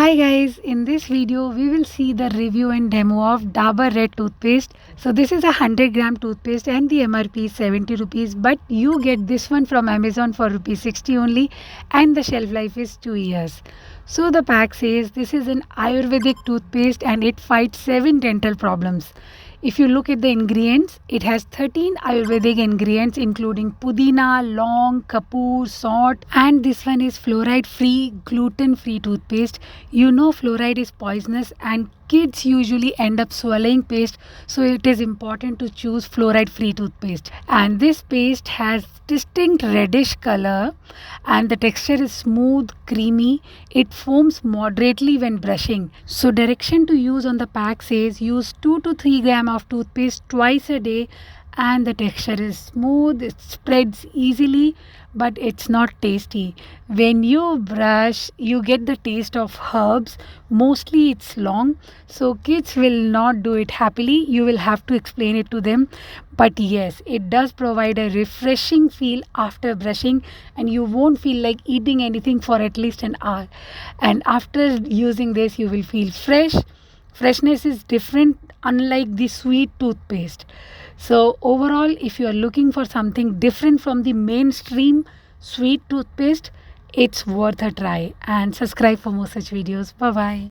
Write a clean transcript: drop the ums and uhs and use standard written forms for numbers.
Hi guys, in this video we will see the review and demo of Dabur Red toothpaste. So this is a 100-gram toothpaste and the MRP is 70 rupees, but you get this one from Amazon for rupees 60 only and the shelf life is 2 years. So the pack says this is an Ayurvedic toothpaste and it fights 7 dental problems. If you look at the ingredients, it has 13 Ayurvedic ingredients including pudina, long, kapoor, salt, and this one is fluoride free, gluten free toothpaste. You know fluoride is poisonous and kids usually end up swallowing paste, so it is important to choose fluoride free toothpaste. And this paste has distinct reddish color and the texture is smooth, creamy. It foams moderately when brushing. So direction to use on the pack says use 2 to 3 gram of toothpaste twice a day, and the texture is smooth, it spreads easily, but it's not tasty. When you brush, you get the taste of herbs. Mostly it's long, so kids will not do it happily. You will have to explain it to them. But yes, it does provide a refreshing feel after brushing, and you won't feel like eating anything for at least an hour. And after using this, you will feel fresh. Freshness is different, unlike the sweet toothpaste. So overall, if you are looking for something different from the mainstream sweet toothpaste, it's worth a try. And subscribe for more such videos. Bye bye.